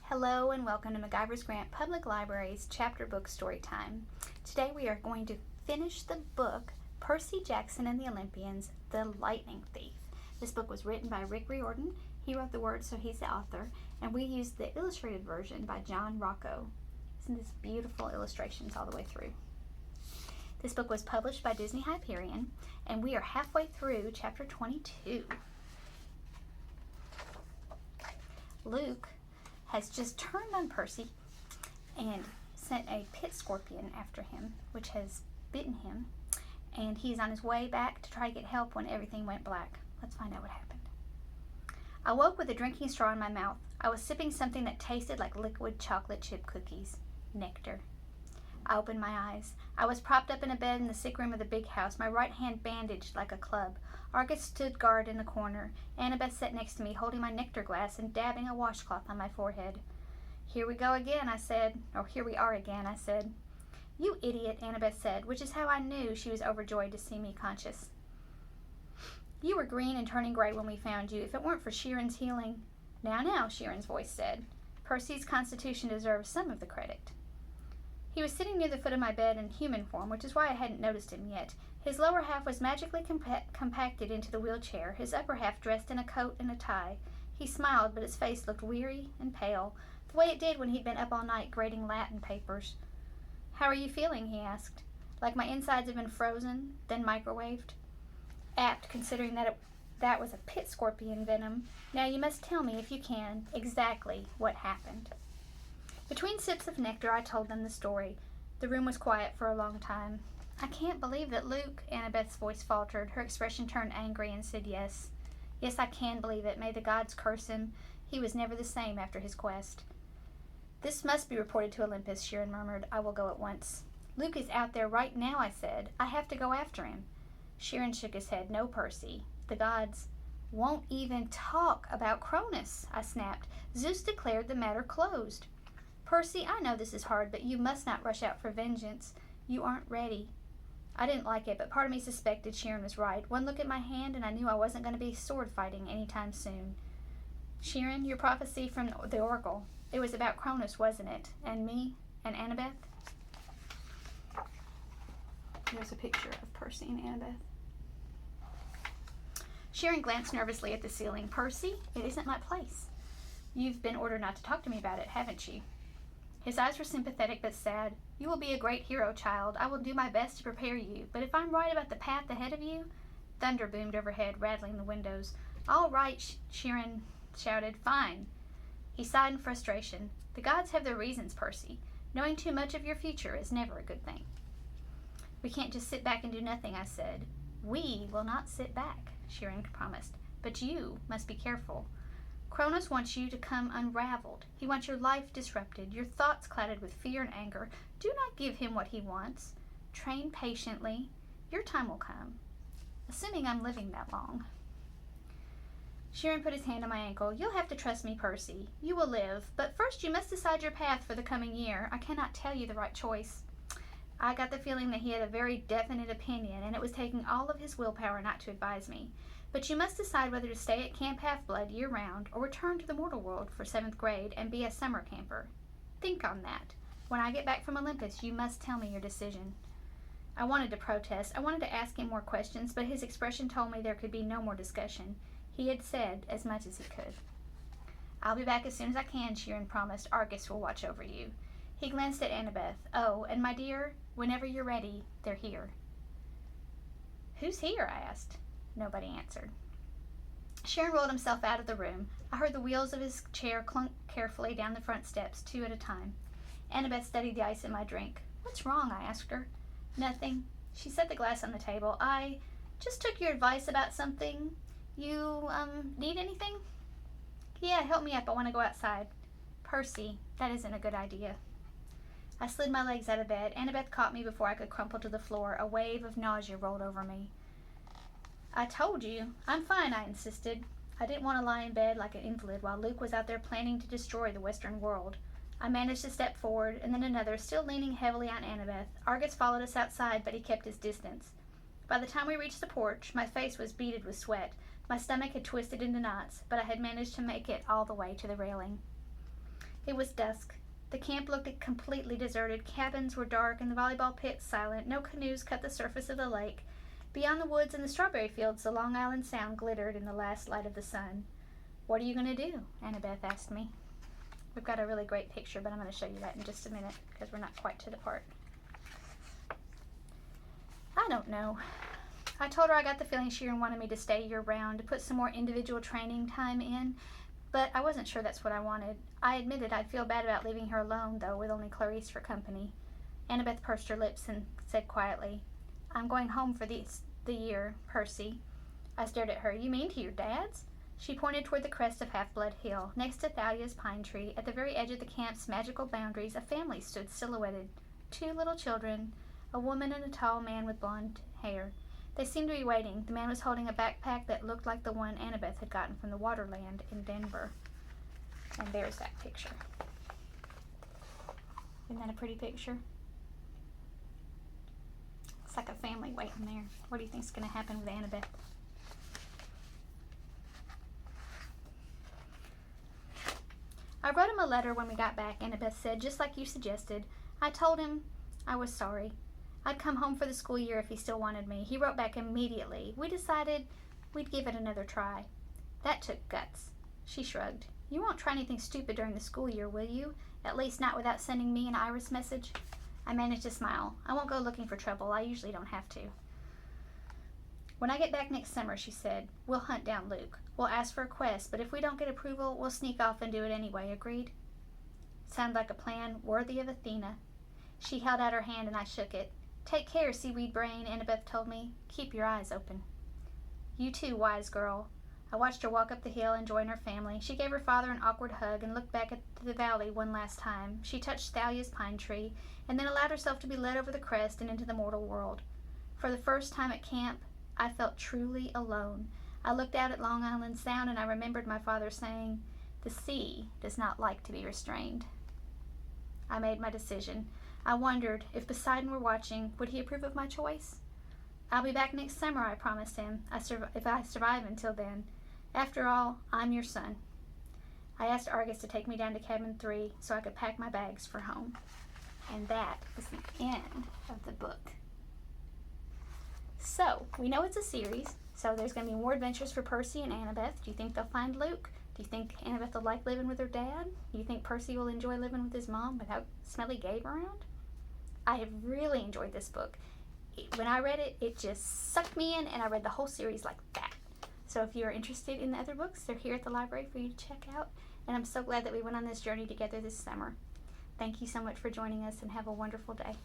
Hello and welcome to McIver's Grant Public Library's chapter book story time. Today we are going to finish the book Percy Jackson and the Olympians, The Lightning Thief. This book was written by Rick Riordan. He wrote the words, so he's the author, and we used the illustrated version by John Rocco. Isn't this beautiful illustrations all the way through? This book was published by Disney Hyperion, and we are halfway through chapter 22. Luke has just turned on Percy and sent a pit scorpion after him, which has bitten him, and he's on his way back to try to get help when everything went black. Let's find out what happened. I woke with a drinking straw in my mouth. I was sipping something that tasted like liquid chocolate chip cookies. Nectar. I opened my eyes. I was propped up in a bed in the sick room of the big house, my right hand bandaged like a club. Argus stood guard in the corner. Annabeth sat next to me, holding my nectar glass and dabbing a washcloth on my forehead. Here we go again, I said. Or here we are again, I said. You idiot, Annabeth said, which is how I knew she was overjoyed to see me conscious. You were green and turning gray when we found you. If it weren't for Sheeran's healing. Now, Sheeran's voice said. Percy's constitution deserves some of the credit. He was sitting near the foot of my bed in human form, which is why I hadn't noticed him yet. His lower half was magically compacted into the wheelchair, his upper half dressed in a coat and a tie. He smiled, but his face looked weary and pale, the way it did when he'd been up all night grading Latin papers. How are you feeling? He asked. Like my insides had been frozen, then microwaved? Apt, considering that was a pit scorpion venom. Now you must tell me, if you can, exactly what happened. Between sips of nectar, I told them the story. The room was quiet for a long time. I can't believe that Luke, Annabeth's voice faltered. Her expression turned angry and said yes. Yes, I can believe it. May the gods curse him. He was never the same after his quest. This must be reported to Olympus, Sheeran murmured. I will go at once. Luke is out there right now, I said. I have to go after him. Sheeran shook his head. No, Percy. The gods won't even talk about Cronus, I snapped. Zeus declared the matter closed. Percy, I know this is hard, but you must not rush out for vengeance. You aren't ready. I didn't like it, but part of me suspected Sheeran was right. One look at my hand, and I knew I wasn't going to be sword fighting anytime soon. Sheeran, your prophecy from the oracle. It was about Cronus, wasn't it? And me? And Annabeth? Here's a picture of Percy and Annabeth. Sheeran glanced nervously at the ceiling. Percy, it isn't my place. You've been ordered not to talk to me about it, haven't you? His eyes were sympathetic but sad. You will be a great hero, child. I will do my best to prepare you. But if I'm right about the path ahead of you... Thunder boomed overhead, rattling the windows. All right, Sheeran shouted. Fine. He sighed in frustration. The gods have their reasons, Percy. Knowing too much of your future is never a good thing. We can't just sit back and do nothing, I said. We will not sit back, Sheeran promised. But you must be careful. Cronus wants you to come unraveled. He wants your life disrupted, your thoughts clouded with fear and anger. Do not give him what he wants. Train patiently. Your time will come, assuming I'm living that long. Sheeran put his hand on my ankle. You'll have to trust me, Percy. You will live, but first you must decide your path for the coming year. I cannot tell you the right choice. I got the feeling that he had a very definite opinion, and it was taking all of his willpower not to advise me. But you must decide whether to stay at Camp Half-Blood year-round or return to the mortal world for 7th grade and be a summer camper. Think on that. When I get back from Olympus, you must tell me your decision. I wanted to protest. I wanted to ask him more questions, but his expression told me there could be no more discussion. He had said as much as he could. I'll be back as soon as I can, Sheeran promised. Argus will watch over you. He glanced at Annabeth. Oh, and my dear, whenever you're ready, they're here. Who's here? I asked. Nobody answered. Sheeran rolled himself out of the room. I heard the wheels of his chair clunk carefully down the front steps, 2 at a time. Annabeth studied the ice in my drink. What's wrong? I asked her. Nothing. She set the glass on the table. I just took your advice about something. You, need anything? Yeah, help me up. I want to go outside. Percy, that isn't a good idea. I slid my legs out of bed. Annabeth caught me before I could crumple to the floor. A wave of nausea rolled over me. I told you. I'm fine, I insisted. I didn't want to lie in bed like an invalid while Luke was out there planning to destroy the Western world. I managed to step forward, and then another, still leaning heavily on Annabeth. Argus followed us outside, but he kept his distance. By the time we reached the porch, my face was beaded with sweat. My stomach had twisted into knots, but I had managed to make it all the way to the railing. It was dusk. The camp looked completely deserted. Cabins were dark and the volleyball pits silent. No canoes cut the surface of the lake. Beyond the woods and the strawberry fields, the Long Island Sound glittered in the last light of the sun. "What are you going to do?" Annabeth asked me. We've got a really great picture, but I'm going to show you that in just a minute because we're not quite to the part. I don't know. I told her I got the feeling she wanted me to stay year-round, to put some more individual training time in, but I wasn't sure that's what I wanted. I admitted I'd feel bad about leaving her alone, though, with only Clarice for company. Annabeth pursed her lips and said quietly, "I'm going home for the year, Percy." I stared at her. "You mean to your dad's?" She pointed toward the crest of Half-Blood Hill. Next to Thalia's pine tree, at the very edge of the camp's magical boundaries, a family stood silhouetted. 2 little children, a woman and a tall man with blonde hair. They seemed to be waiting. The man was holding a backpack that looked like the one Annabeth had gotten from the Waterland in Denver. And there's that picture. Isn't that a pretty picture? It's like a family waiting there. What do you think's going to happen with Annabeth? "I wrote him a letter when we got back," Annabeth said, "just like you suggested. I told him I was sorry. I'd come home for the school year if he still wanted me. He wrote back immediately. We decided we'd give it another try." "That took guts." She shrugged. "You won't try anything stupid during the school year, will you? At least not without sending me an Iris message?" I managed to smile. "I won't go looking for trouble. I usually don't have to." "When I get back next summer," she said, "we'll hunt down Luke. We'll ask for a quest, but if we don't get approval, we'll sneak off and do it anyway. Agreed?" Sounded like a plan worthy of Athena. She held out her hand and I shook it. "Take care, Seaweed Brain," Annabeth told me. "Keep your eyes open." "You too, wise girl." I watched her walk up the hill and join her family. She gave her father an awkward hug and looked back at the valley one last time. She touched Thalia's pine tree and then allowed herself to be led over the crest and into the mortal world. For the first time at camp, I felt truly alone. I looked out at Long Island Sound and I remembered my father saying, "The sea does not like to be restrained." I made my decision. I wondered, if Poseidon were watching, would he approve of my choice? "I'll be back next summer," I promised him, if I survive until then. After all, I'm your son. I asked Argus to take me down to Cabin 3 so I could pack my bags for home. And that was the end of the book. So, we know it's a series, so there's going to be more adventures for Percy and Annabeth. Do you think they'll find Luke? Do you think Annabeth will like living with her dad? Do you think Percy will enjoy living with his mom without Smelly Gabe around? I have really enjoyed this book. When I read it, it just sucked me in, and I read the whole series like that. So if you're interested in the other books, they're here at the library for you to check out. And I'm so glad that we went on this journey together this summer. Thank you so much for joining us, and have a wonderful day.